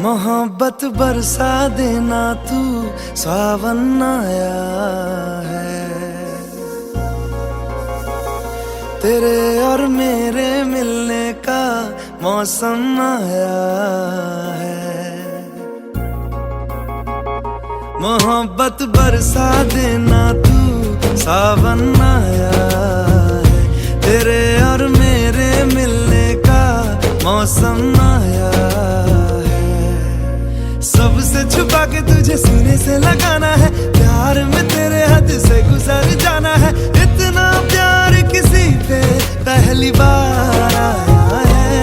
मोहब्बत बरसा देना तू, सावन आया है। तेरे और मेरे मिलने का मौसम आया है। मोहब्बत बरसा देना तू, सावन आया है। तेरे और मेरे मिलने का मौसम आया है। सबसे छुपा के तुझे सीने से लगाना है, प्यार में तेरे हद से गुजर जाना है। इतना प्यार किसी पे पहली बार आया है।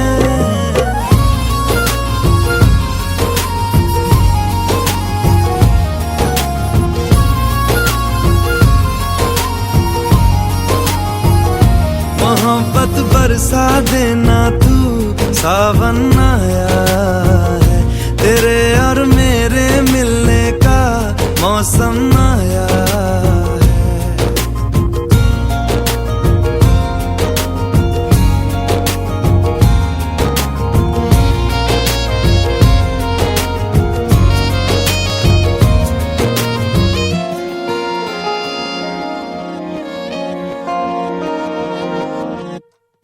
मोहब्बत बरसा देना तू, सावन आया है। तेरे और मेरे मिलने का मौसम आया है।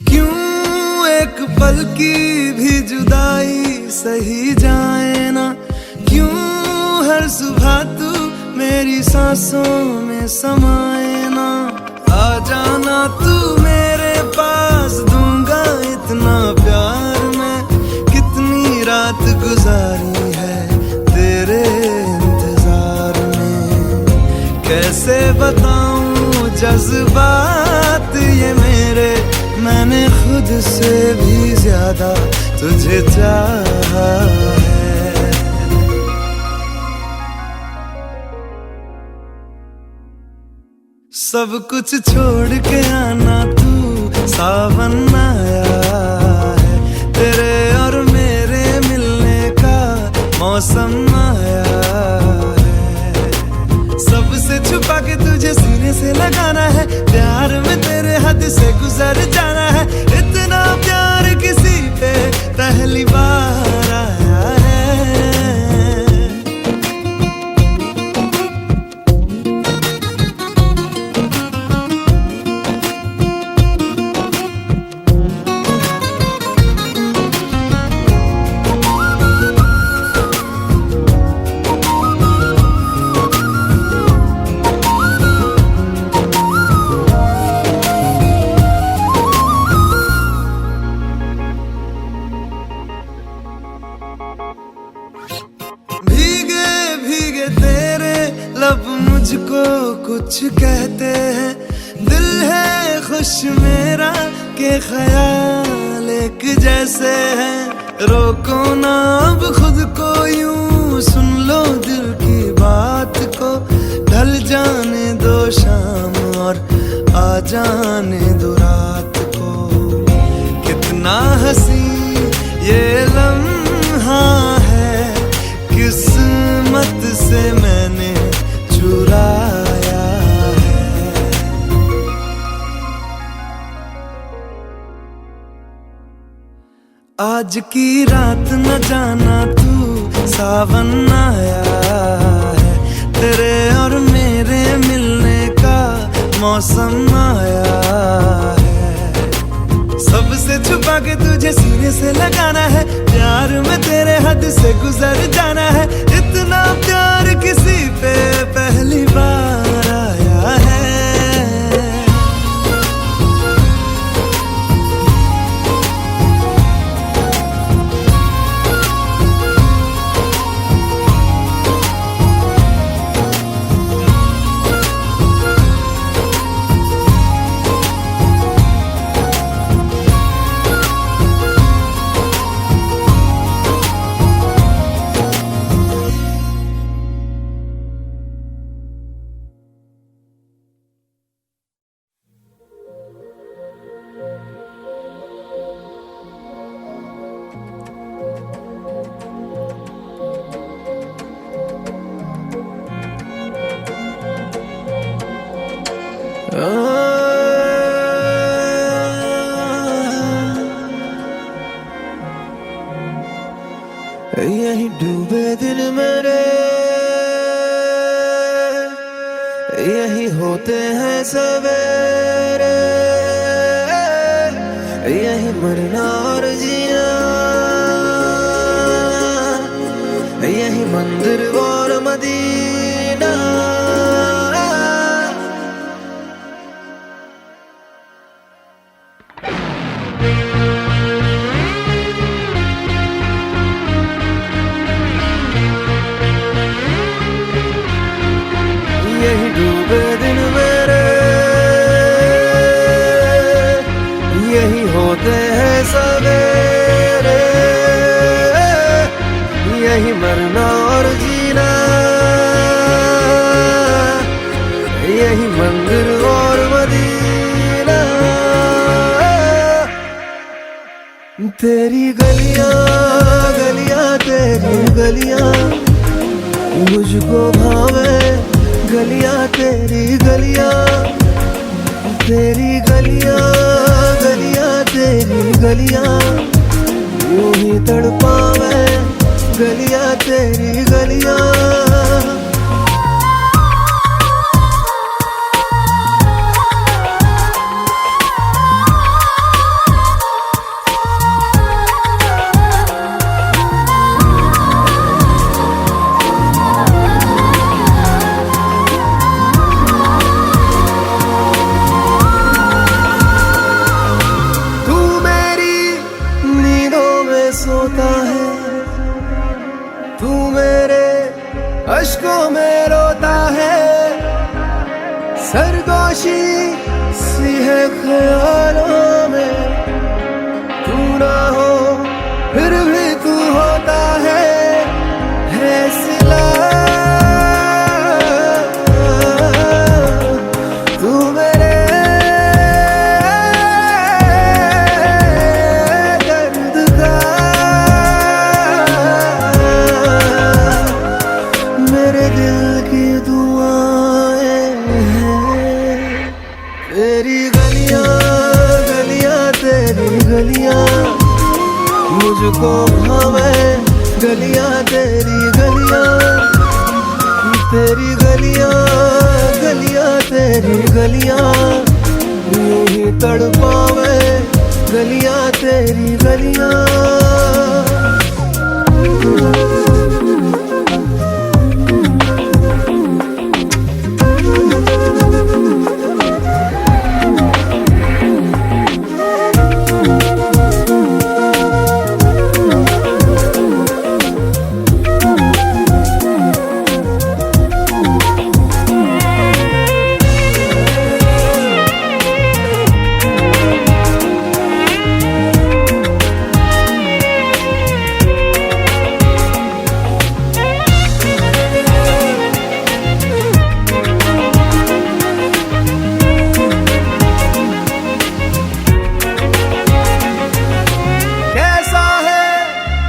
क्यों एक पल की भी जुदाई सही जाए ना, क्यों हर सुबह तू मेरी सांसों में समाए ना। आ जाना तू मेरे पास, दूंगा इतना प्यार मैं। कितनी रात गुजारी है तेरे इंतजार में, कैसे बताऊं जज्बात ये मेरे। मैंने खुद से भी ज्यादा तुझे चाहा है। सब कुछ छोड़ के आना तू, सावन आया है। तेरे और मेरे मिलने का मौसम आया है। सबसे छुपा के तुझे सीने से लगाना है, प्यार में तेरे हद से गुजर जाना है। इतना प्यार किसी पे पहली बार आया है। भीगे भीगे तेरे लब मुझको कुछ कहते हैं। दिल है खुश मेरा के ख्याल एक जैसे हैं। रोको ना अब खुद को यूं, सुन लो दिल की बात को। ढल जाने दो शाम और आ जाने दो रात को। कितना हंसी ये लम्हा है, किस्मत से मैंने चुराया है। आज की रात न जाना तू, सावन आया है। तेरे और मेरे मिलने का मौसम आया है। सबसे छुपा के तुझे सीने से लगाना है, प्यार में तेरे हद से गुजर जाना है। इतना प्यार किसी पे पहली बार आया है। यही होते हैं सवेरे, यही मरना और जीना, यही मंदिर और मदीना। यही डूबे दिन मेरे, यही होते हैं सवेरे, यही मरना और जीना, यही मंदिर और मदीना। तेरी गलियां गलियां तेरी गलियां मुझको भावे, गलियां तेरी गलियां, तेरी गलियां गलियां तेरी गलियां यूं ही तड़पावे, गलियां तेरी गलियां। सोता है तू, मेरे अश्कों में रोता है, सरगोशी सी है ख्यालों में, तू ना हो फिर भी तू होता है सिला। तू मेरे तेरी गलियां गलियां तेरी गलियां मुझको भावे, गलियां तेरी गलियां, तेरी गलियां गलियां तेरी गलियां यूं ही तड़पावे, गलियां तेरी गलियां।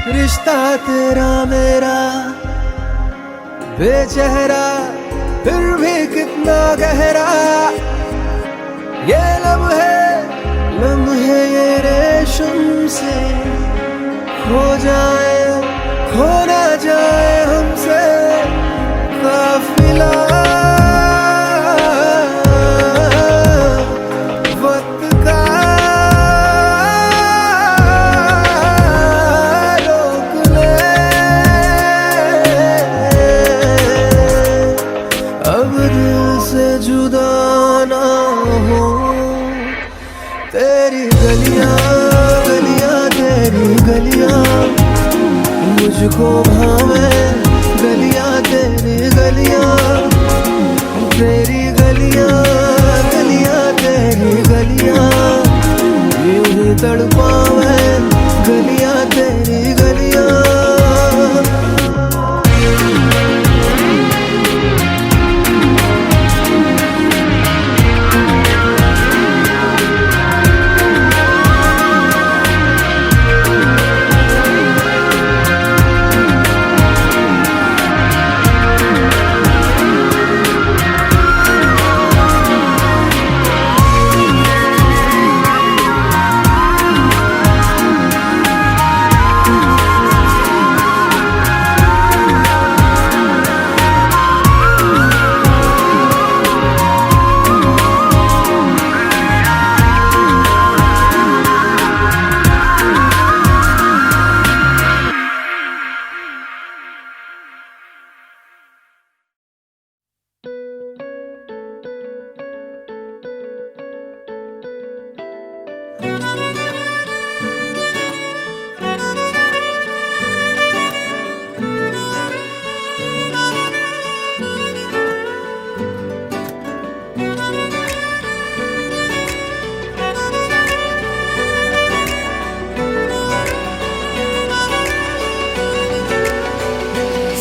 रिश्ता तेरा मेरा बेचेहरा फिर भी कितना गहरा, ये लम्हे ये रेशम से खो जाए, खो ना जाए हमसे काफिला। जुदा ना हो तेरी गलियां गलियां तेरी गलियां मुझको भावे, गलियां तेरी गलियां, तेरी गलियां गलियां तेरी गलियां यूं ही तड़पावे, गलियां तेरी गलियां।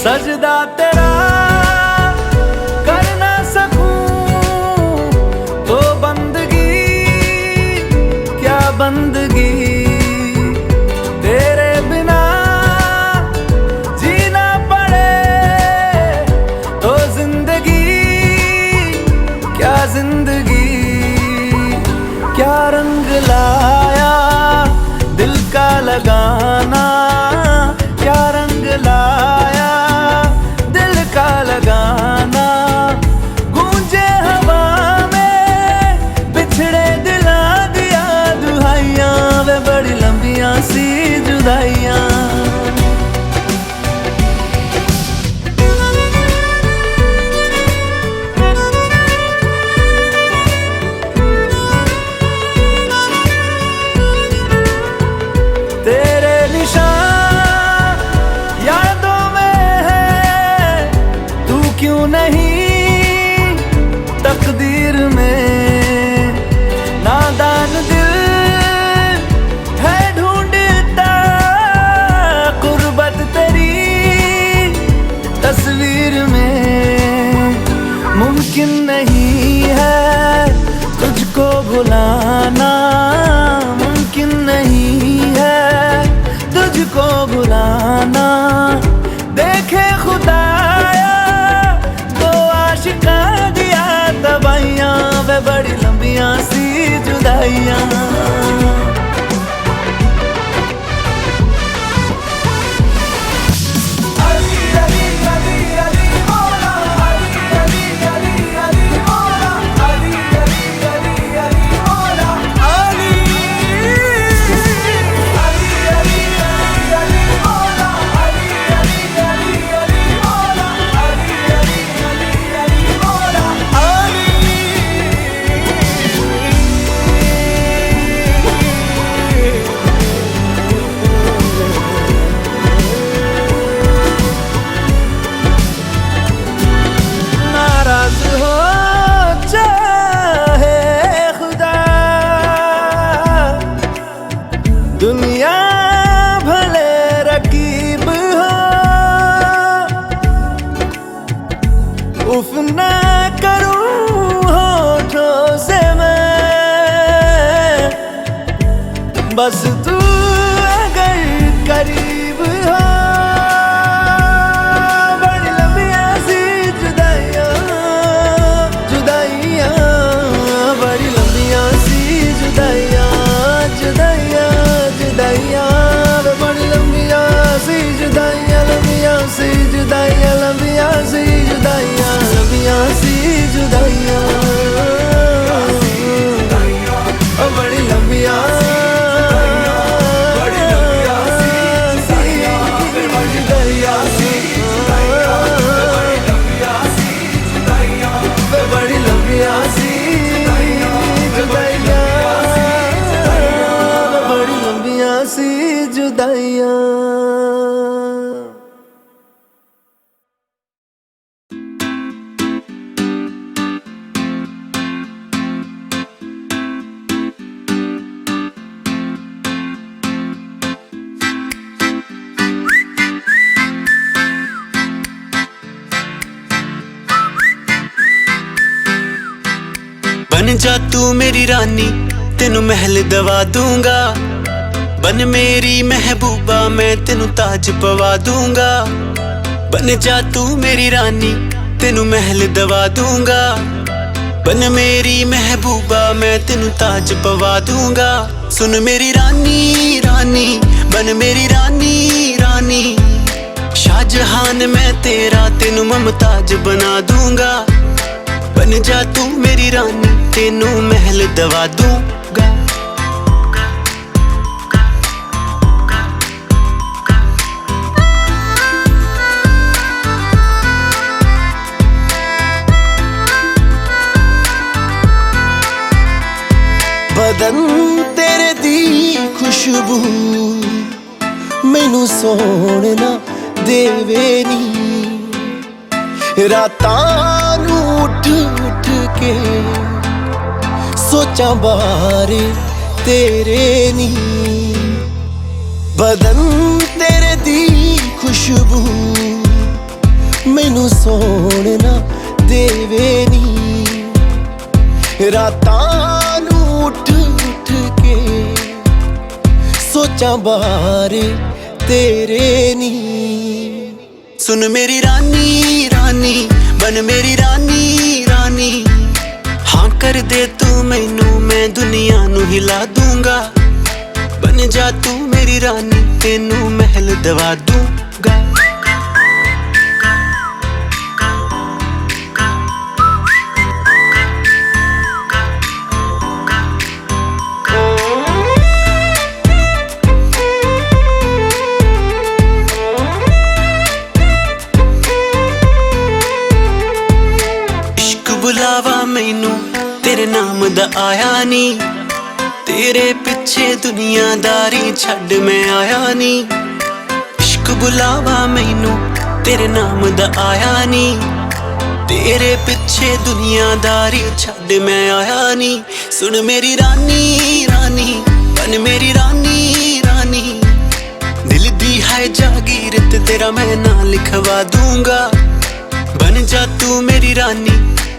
सजदा तेरा कर ना सकूं तो बंदगी क्या बंदगी, तेरे बिना जीना पड़े तो जिंदगी क्या जिंदगी। क्या रंग लाया दिल का लगाना, क्या रंग लाया दिल का लगाना। गूंजे हवा में बिछड़े दिला दिया दुहाइयां, वे बड़ी लंबियां सी जुदाइयां। तेरे निशान यादों में है, तू क्यों नहीं तकदीर में। नादान दिल है ढूंढता कुर्बत तेरी तस्वीर में। मुमकिन नहीं है तुझको भुलाना, मुमकिन नहीं है तुझको भुलाना। देखे खुदाया तो आशिका दिया तबाइयां, वे बड़ी लंबियां सी जुदाइयां। दुनिया भले रकीब हो, उफ ना करूं होठों से मैं, बस तू अगर करीब हो। बड़ी लंबियां सी जुदाइयां जुदाइयां, बड़ी लंबियां सी जुदाइयां जुदाइयां जुदाइयां, बड़ी लंबियां सी जुदाइयां, लंबियां सी जुदाइयां, लंबियां सी जुदाइयां, लंबियां सी जुदाइयां, बड़ी लंबियां सी जुदाइयां। बन जा तू मेरी रानी, तेनू महल दवा दूंगा। बन मेरी महबूबा, मैं तेनू ताज पवा दूंगा। बन जा तू मेरी रानी, तेनू महल दवा दूंगा। बन मेरी महबूबा, मैं तेनू ताज पवा दूंगा। सुन मेरी रानी रानी, बन मेरी रानी रानी। शाहजहान मैं तेरा, तेनू मुमताज बना दूंगा। बन जा तू मेरी रानी, तेनू महल दवा दूंगा। बदन तेरे दी खुशबू मैनू सोहना देवे नी। रातां नू उठ उठ के सोचा बारे तेरे नी। बदन तेरे दी खुशबू मैनू सौण ना देवे नी। रातां नू उठ उठ के सोचां बारे तेरे नी। सुन मेरी रानी रानी बन मेरी रानी रानी, हाँ कर दे तू मैनू मैं दुनिया नू हिला दूंगा। बन जा तू मेरी रानी तेनू महल दवा दूंगा। बुलावा मैनू तेरे नाम दा आया नी, तेरे पिछे दुनियादारी छड्ड मैं आया नी। इश्क बुलावा मैनू तेरे नाम दा आया नी, तेरे पिछे दुनियादारी छड्ड मैं आया नी। सुन मेरी रानी रानी बन मेरी रानी रानी, दिल दी है जागीर ते तेरा मैं नाम लिखवा दूंगा। बन जा तू मेरी रानी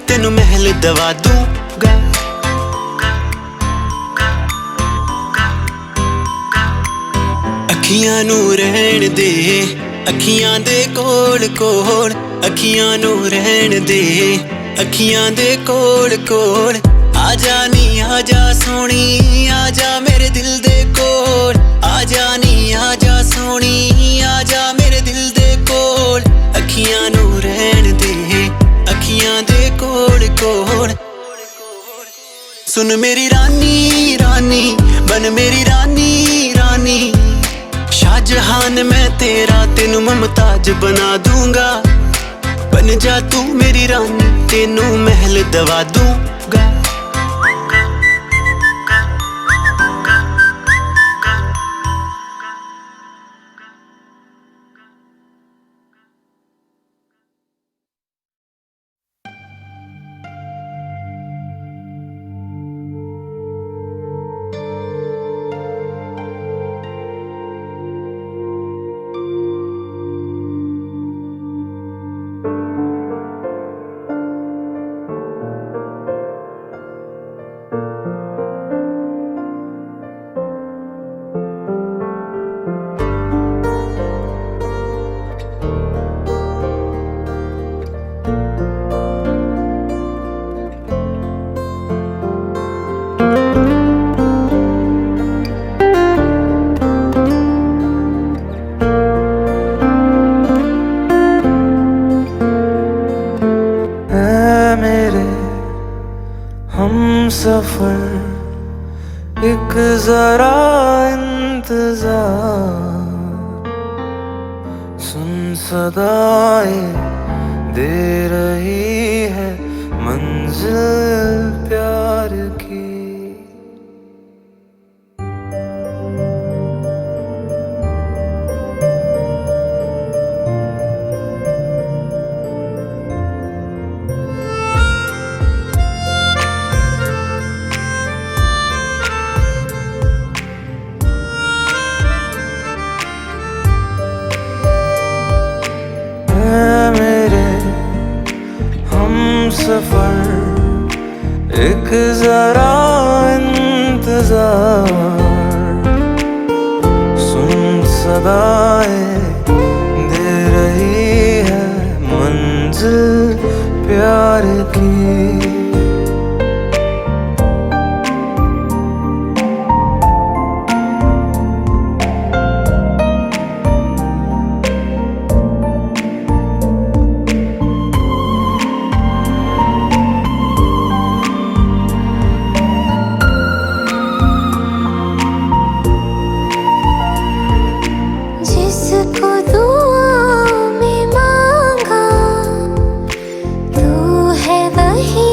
तेनू महल दवा दूंगा। अखियां नू रहन दे अखियां दे कोल कोल, अखियां नू रहन दे अखियां दे कोल कोल। आजा नी आजा सोनी आजा मेरे दिल दे कोल, आजा नी आजा सोनी आजा मेरे दिल दे कोल। अखियां नू रहन दे अखियां दे कोल कोल। सुन मेरी रानी रानी बन मेरी रानी रानी, शाहजहान मैं तेरा तेनू मुमताज बना दूंगा। बन जा तू मेरी रानी तेनू महल दवा दूंगा। सफर एक जरा इंतजार, सुन सदाएं दे रही है मंजिल प्यार की। सफर एक जरा इंतजार, सुन सदाएं दे रही है मंजिल प्यार की। वही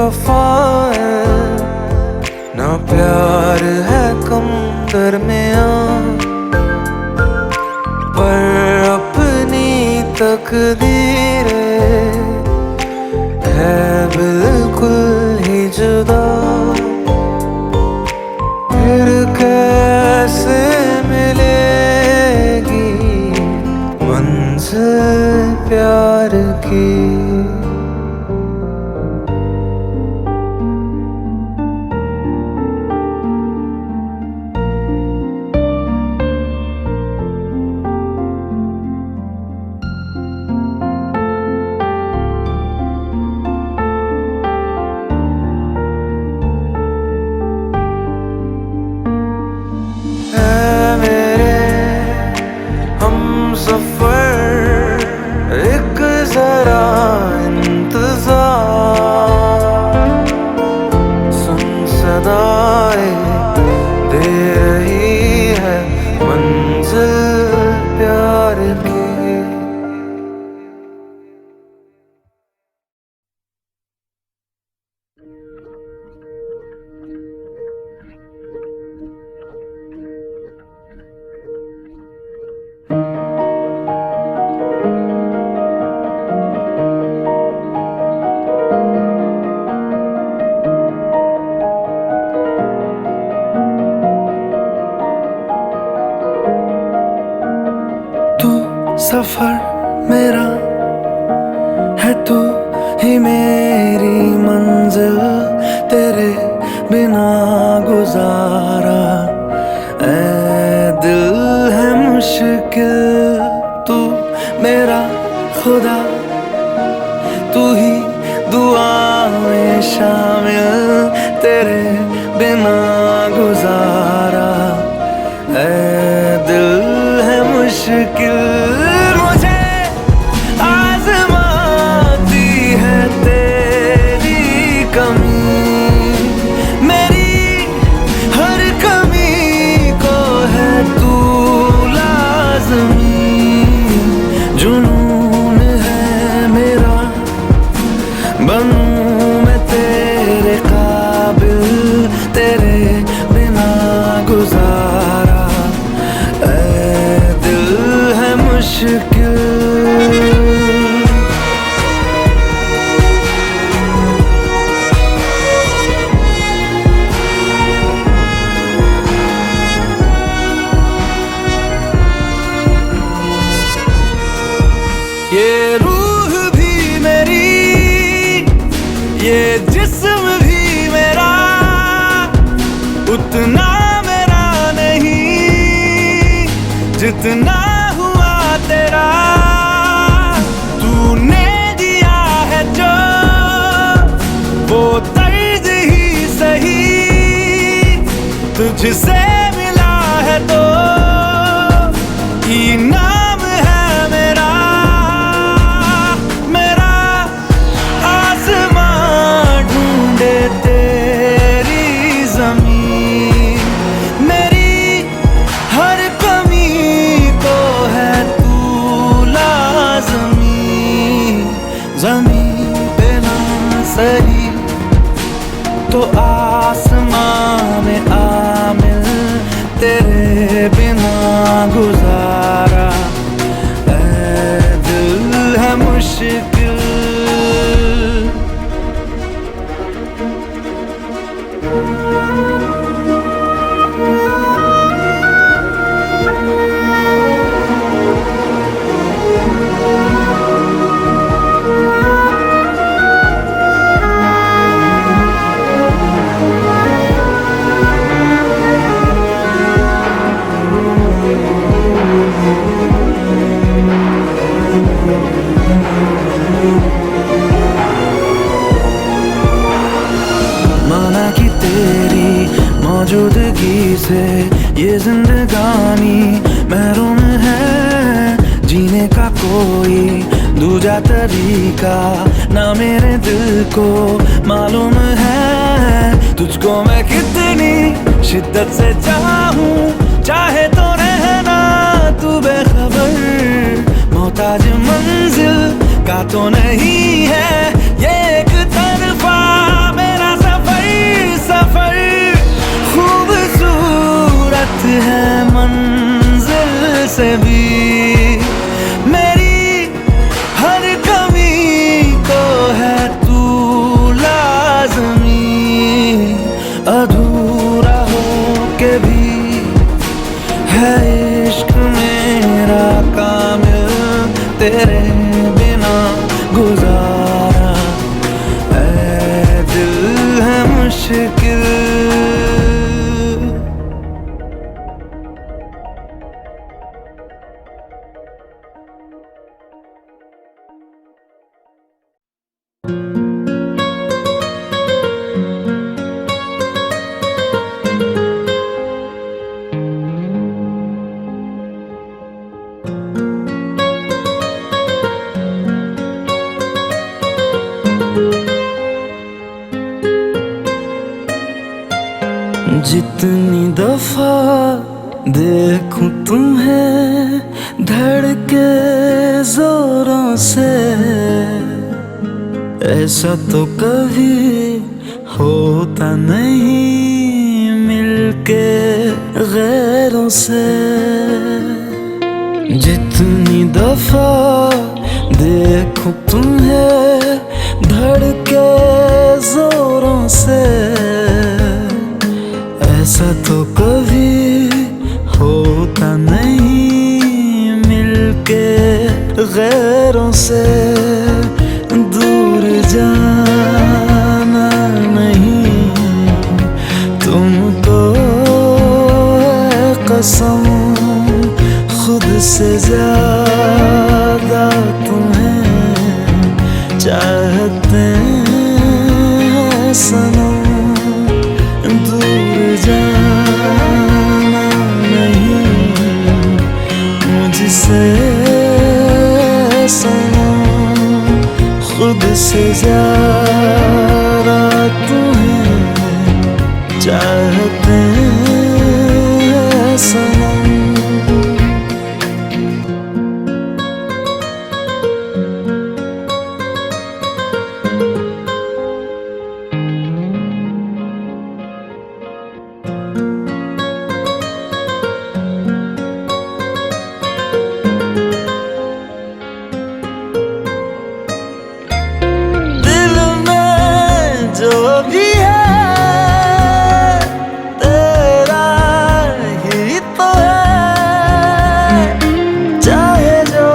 बेवफा है, ना प्यार है कम दरमियां, पर अपनी तकदीर है बिल्कुल ही जुदा। फिर कैसे मिलेगी मंजिल प्यार की। सफर एक जरा इंतजार, सुन सदाएं दे रही है मंजिल प्यार की। सफर मेरा है, तू ही मेरी मंजिल, तेरे बिना गुजारा ऐ दिल है मुश्किल। तू मेरा खुदा, तू ही दुआ में शामिल, तेरे बिना गुजारा ऐ दिल है मुश्किल। जुनून है मेरा, बनूं मैं तेरे काबिल, तेरे बिना गुजारा ऐ दिल है मुश्किल। ये रूह भी मेरी, ये जिस्म भी मेरा, उतना मेरा नहीं जितना हुआ तेरा। तूने दिया है जो वो तर्ज ही सही, तुझसे मिला है तो इनाम है मेरा। ज़मीं पे ना सही तो आसमां में आमिल, तेरे बिना गुजारा ऐ दिल है मुश्किल। माना कि तेरी मौजूदगी से ये जिंदगानी महरूम है, जीने का कोई दूजा तरीका ना मेरे दिल को मालूम है। तुझको मैं कितनी शिद्दत से चाहूं, चाहे तो रहना तू बेखबर, मोहताज मंजिल का तो नहीं है ये एक तरफा है मंजिल से भी। मेरी हर कमी को है तू लाज़मी, अधूरा हो के भी है इश्क मेरा कामिल, तेरे बिना गुजारा ऐ दिल है मुश्किल। जितनी दफा देखूं तुम्हें धड़के जोरों से, ऐसा तो कभी होता नहीं मिलके गैरों से। जितनी दफा देखूं तुम्हें धड़के जोरों से, ऐसा तो कभी होता नहीं मिलके गैरों से। दूर जाना नहीं तुमको है कसम, खुद से ज्यादा तुम्हें चाहते हैं सनम। दूर जाना नहीं मुझसे सनम, खुद से ज्यादा तुम्हें चाहते हैं सनम। जो भी है तेरा ही तो है, चाहे जो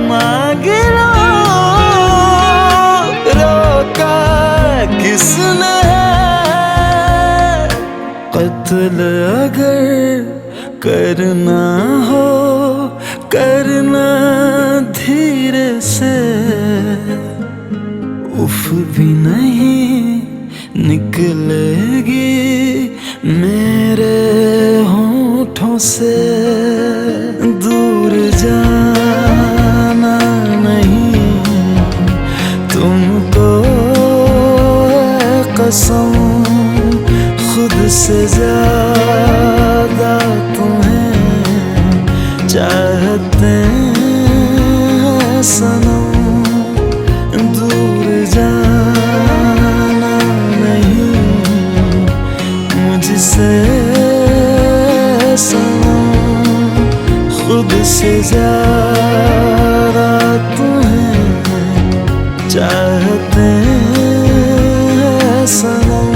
मांग लो, रोका किसने है। कत्ल अगर करना हो करना धीरे से, उफ भी नहीं निकलेगी मेरे होठों से। दूर जाना नहीं तुमको है कसम, खुद से ज्यादा तुम्हें चाहते हैं सनम। दूर जाना नहीं मुझसे सनम, खुद से ज्यादा तुम्हें चाहते हैं सनम।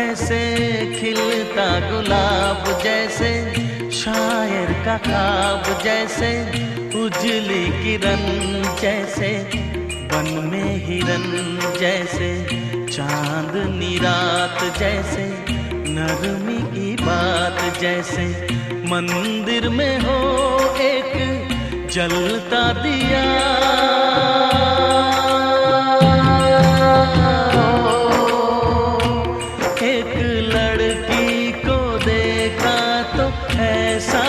जैसे खिलता गुलाब, जैसे शायर का ख्वाब, जैसे उजली किरण, जैसे वन में हिरन, जैसे चांदनी रात, जैसे नरमी की बात, जैसे मंदिर में हो एक जलता दिया। एक लड़की को देखा तो ऐसा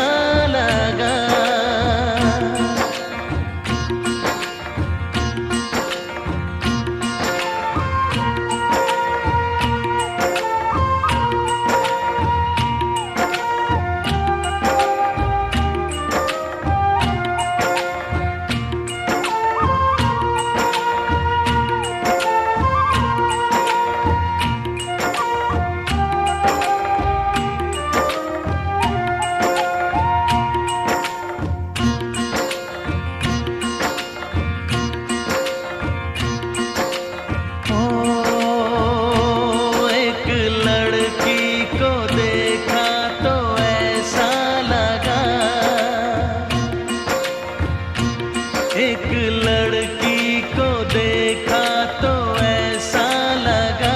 लगा, एक लड़की को देखा तो ऐसा लगा,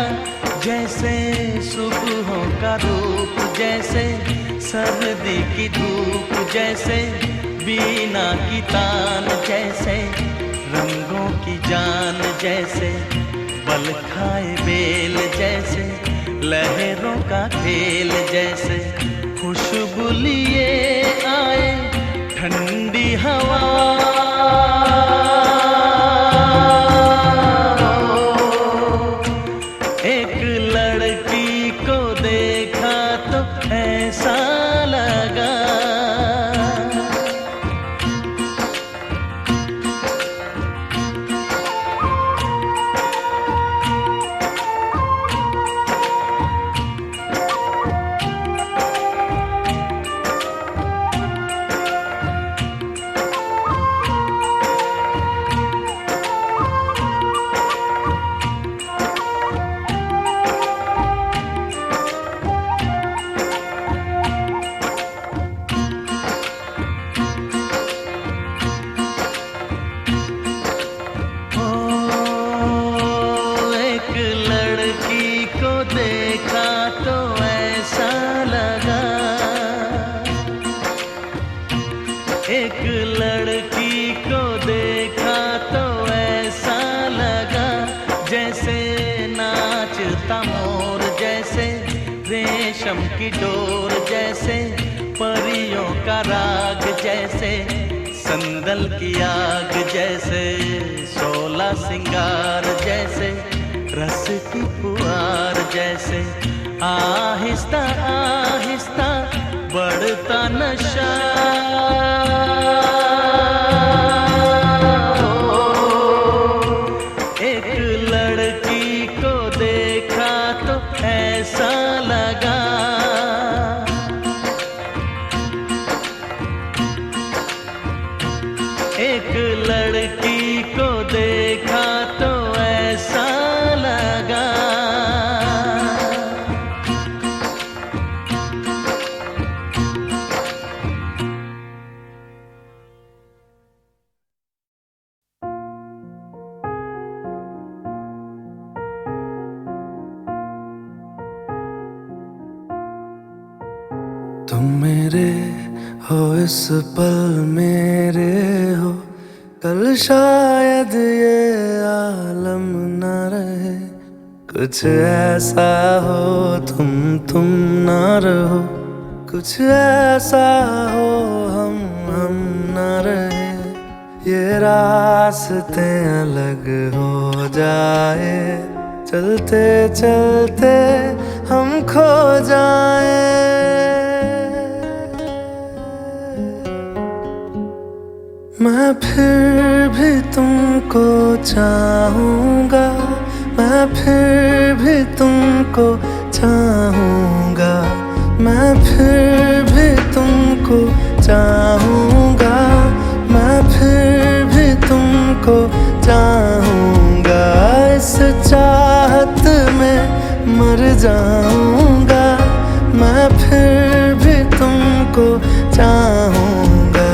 जैसे सुबहों का रूप, जैसे सर्दी की धूप, जैसे बीना की तान, जैसे रंगों की जान, जैसे बल खाए बेल, जैसे लहरों का खेल, जैसे खुशबू लिए आए ठंडी हवा। एक लड़की को देखा तो ऐसा लगा, देखा तो ऐसा लगा, एक लड़की को देखा तो ऐसा लगा, जैसे नाचता मोर, जैसे रेशम की डोर, जैसे परियों का राग, जैसे संदल की आग, जैसे 16 सिंगार, जैसे रस की फुहार, जैसे आहिस्ता आहिस्ता बढ़ता नशा। एक लड़की को देखा तो ऐसा लगा, एक लड़की को देखा तो ऐसा लगा। तुम मेरे हो इस पल मेरे हो, कल शायद ये आलम न रहे। कुछ ऐसा हो तुम ना रहो, कुछ ऐसा हो हम ना रहे। ये रास्ते अलग हो जाए, चलते चलते हम खो जाए। मैं फिर भी तुमको चाहूँगा, मैं फिर भी तुमको चाहूँगा, मैं फिर भी तुमको चाहूँगा, मैं फिर भी तुमको चाहूँगा। इस चाहत में मर जाऊंगा, मैं फिर भी तुमको चाहूंगा।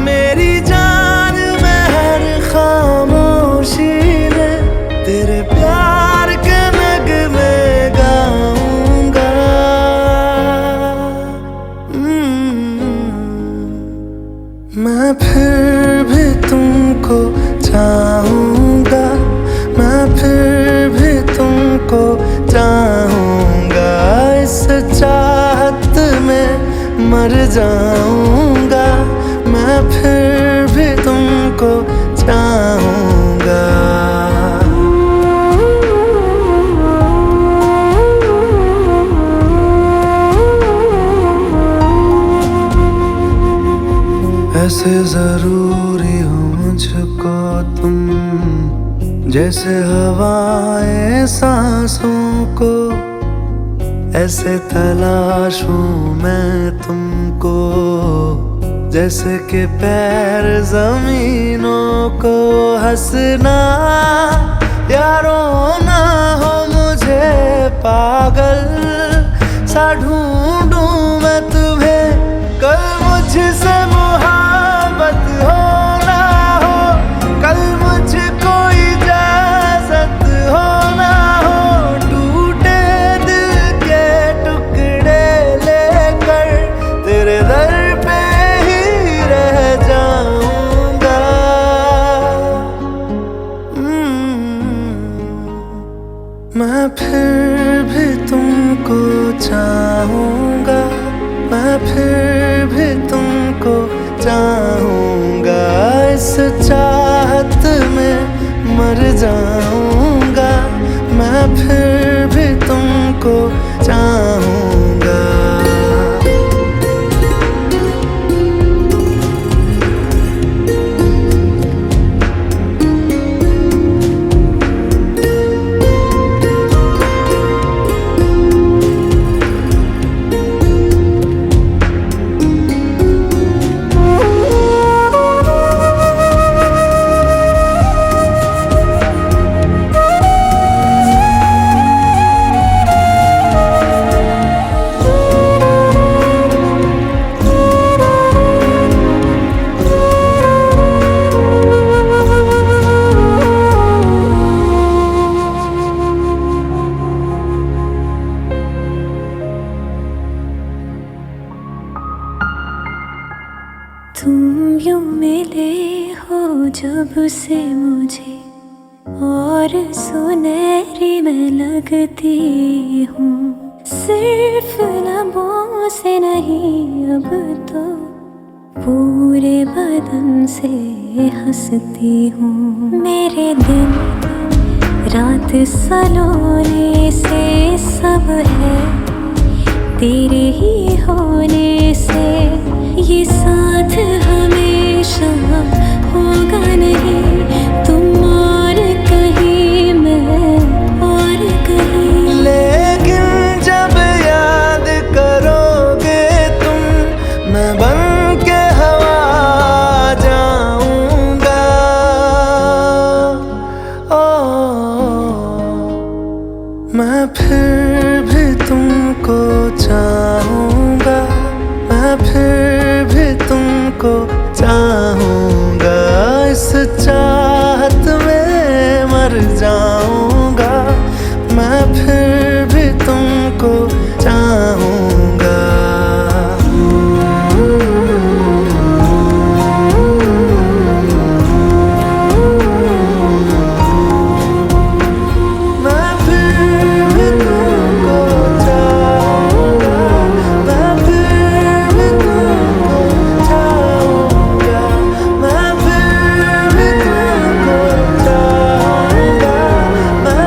मेरी जान में हर खामोशी में तेरे प्यार के नगमे गाऊंगा। मैं फिर भी तुमको चाहूंगा, मैं फिर भी तुमको चाहूंगा। इस चाहत में मर जाऊंगा, मैं फिर भी तुमको चाहूंगा। ऐसे जरूरी हो मुझको तुम, जैसे हवाएं सांसों को। ऐसे तलाशूं मैं तुमको, जैसे कि पैर जमीनों को। हंसना या रोना हो मुझे पागल सा ढूंढूं मैं तुम्हें। कल मुझसे मोहब्बत हो ना हो, कल मुझको इजाजत हो ना हो। टूटे दिल के टुकड़े लेकर तेरे दर पे ही रह जाऊंगा। मैं फिर भी तुमको चाहूंगा, मैं फिर भी तुमको चाहूंगा। इस चाहत में मर जाऊंगा, मैं फिर भी तुमको चाहूंगा। तुम यूं मिले हो जब से मुझे, और सुनहरी मैं लगती हूँ। सिर्फ लबों से नहीं अब तो पूरे बदन से हंसती हूँ। मेरे दिन रात सलोने से सब है तेरे ही होने से। ये साथ हमेशा होगा नहीं, तुम और कहीं मैं और कहीं। लेकिन जब याद करोगे तुम, मैं बन के हवा जाऊंगा। मैं फिर भी तुमको चाहूंगा, मैं फिर भी तुमको चाहूंगा। इस चाहत में मर जाऊंगा, मैं फिर भी तुमको चाहूंगा। मैं फिर भी तुमको चाहूंगा, मैं फिर भी तुमको चाहूंगा। मैं फिर भी तुमको चाहूंगा, मैं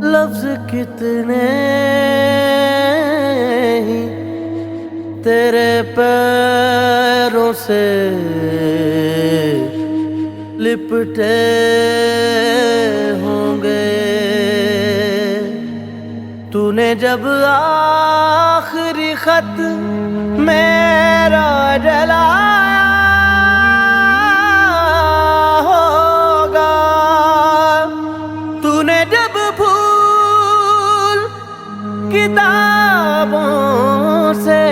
लफ्ज कितने ही तेरे पैरों से लिपटे होंगे। तूने जब आखिरी खत मेरा जलाया होगा, तूने जब फूल किताबों से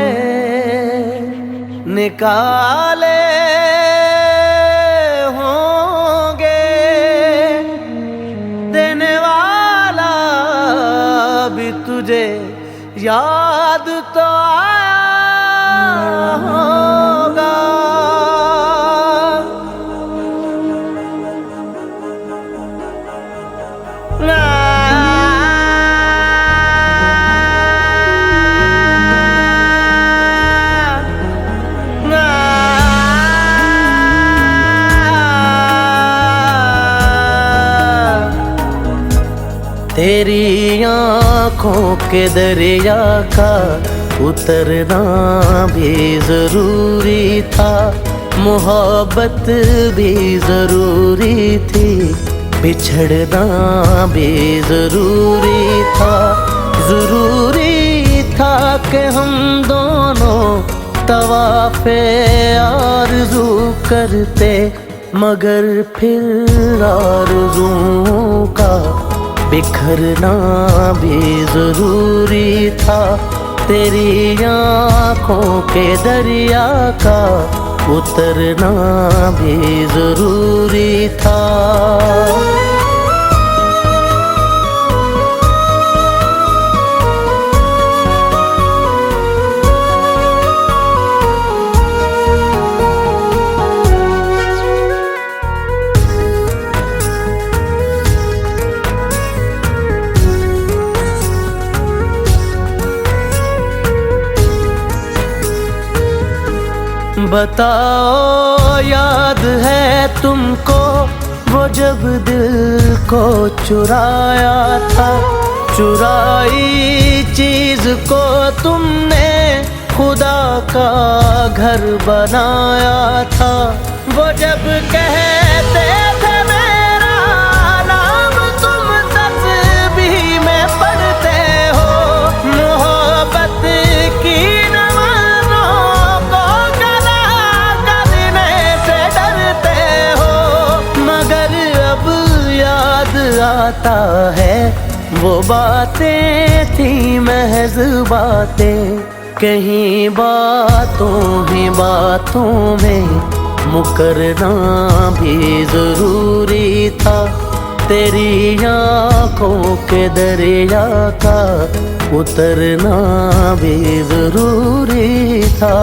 निकाले होंगे, देने वाला भी तुझे याद तो आया होगा। तेरी आँखों के दरिया का उतरना भी जरूरी था, मोहब्बत भी जरूरी थी, बिछड़ना भी जरूरी था। जरूरी था कि हम दोनों तवाफ़े आरज़ू करते, मगर फिर आरज़ुओं का बिखरना भी जरूरी था। तेरी आँखों के दरिया का उतरना भी जरूरी था। बताओ याद है तुमको वो जब दिल को चुराया था, चुराई चीज को तुमने खुदा का घर बनाया था। वो जब कहते थे मेरा नाम तुम तस्बीह में पढ़ते हो, मोहब्बत की आता है वो बातें थी महज बातें, कहीं बातों ही बातों में मुकरना भी जरूरी था। तेरी आँखों के दरिया का उतरना भी जरूरी था।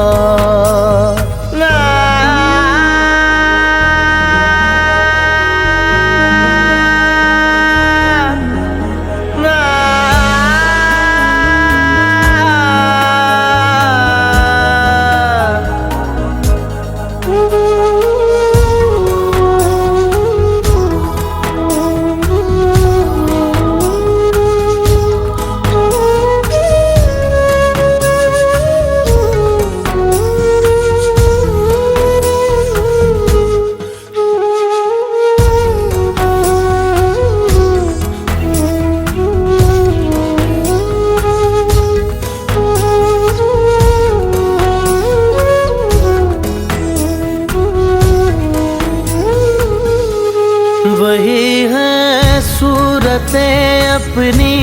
वही है सूरतें अपनी,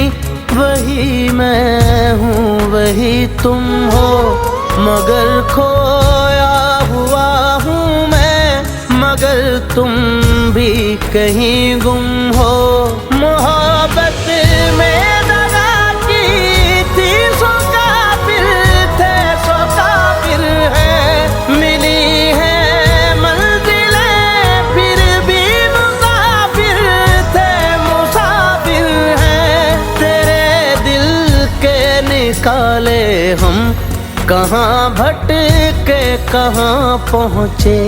वही मैं हूँ वही तुम हो, मगर खोया हुआ हूँ मैं, मगर तुम भी कहीं गुम हो। मोहब्बत में दगा की थी सो काफिर थे, सो काफिर है, मिली है काले हम कहाँ भटके कहाँ पहुँचे,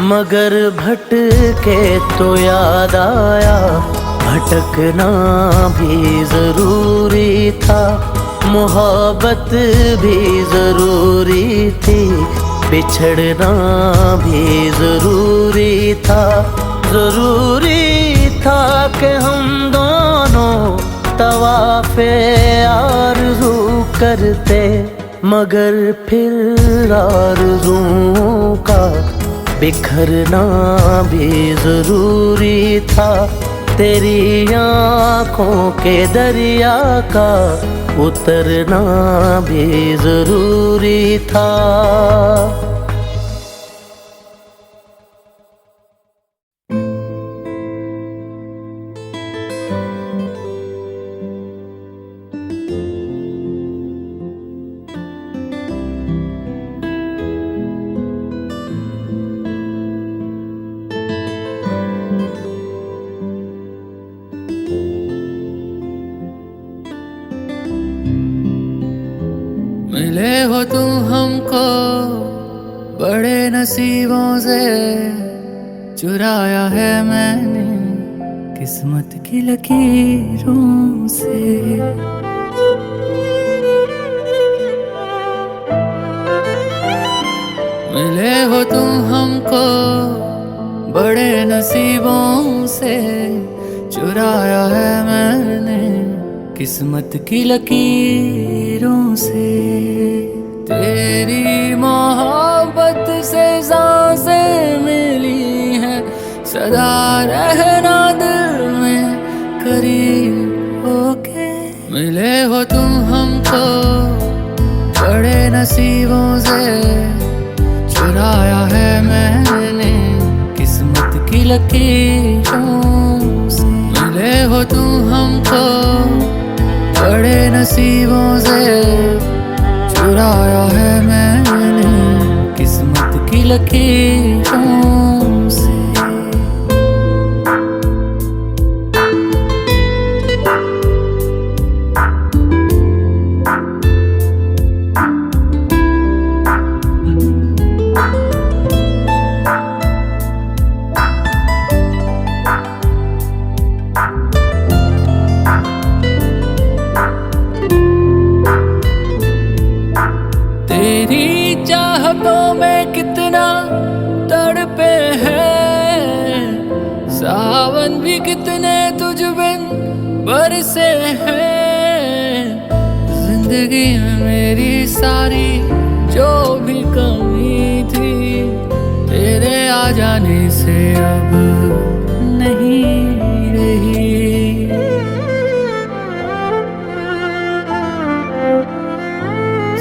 मगर भटके तो याद आया भटकना भी जरूरी था, मोहब्बत भी जरूरी थी, बिछड़ना भी जरूरी था। जरूरी था कि हम दोनों तवाफ़े आरज़ू करते, मगर फिर आरज़ुओं का बिखरना भी जरूरी था। तेरी आँखों के दरिया का उतरना भी जरूरी था। मिले हो तुम हमको बड़े नसीबों से, चुराया है मैंने किस्मत की लकीरों से। मिले हो तुम हमको बड़े नसीबों से, चुराया है मैंने किस्मत की लकीरों से। तेरी मोहब्बत से सांसें मिली हैं, सदा रहना दिल में करीब होके। मिले हो तुम हमको बड़े नसीबों से, चुराया है मैंने किस्मत की लकीरों से। मिले हो तुम हमको बड़े नसीबों से, चुराया है मैंने किस्मत की लकीरों से। तेरी चाहतों में कितना तड़पे हैं, सावन भी कितने तुझ बिन बरसे हैं। जिंदगी में मेरी सारी जो भी कमी थी, तेरे आ जाने से अब नहीं रही।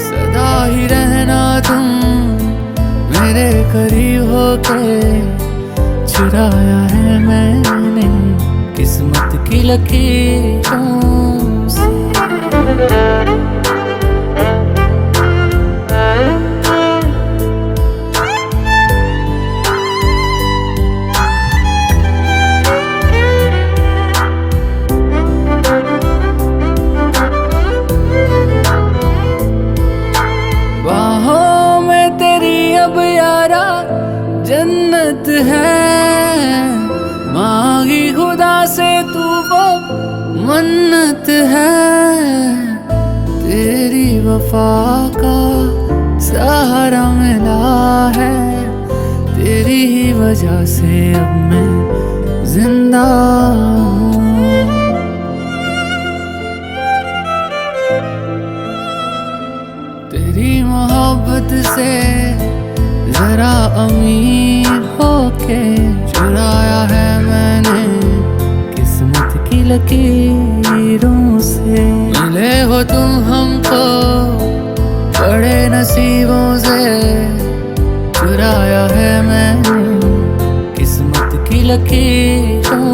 सदा ही रहना तुम मेरे करीब होके, चुराया है मैंने किस्मत की लकीरों से। बाहों में तेरी अब यारा जन्नत है, मांगी खुदा से तू वो मन्नत है। तेरी वफा का सहारा मिला है, तेरी ही वजह से अब मैं जिंदा हूँ। तेरी मोहब्बत से जरा अमीर होके, चुराया है मैंने किस्मत की लकीरों से। मिले हो तुम हमको बड़े नसीबों से, चुराया है मैंने किस्मत की लकीरों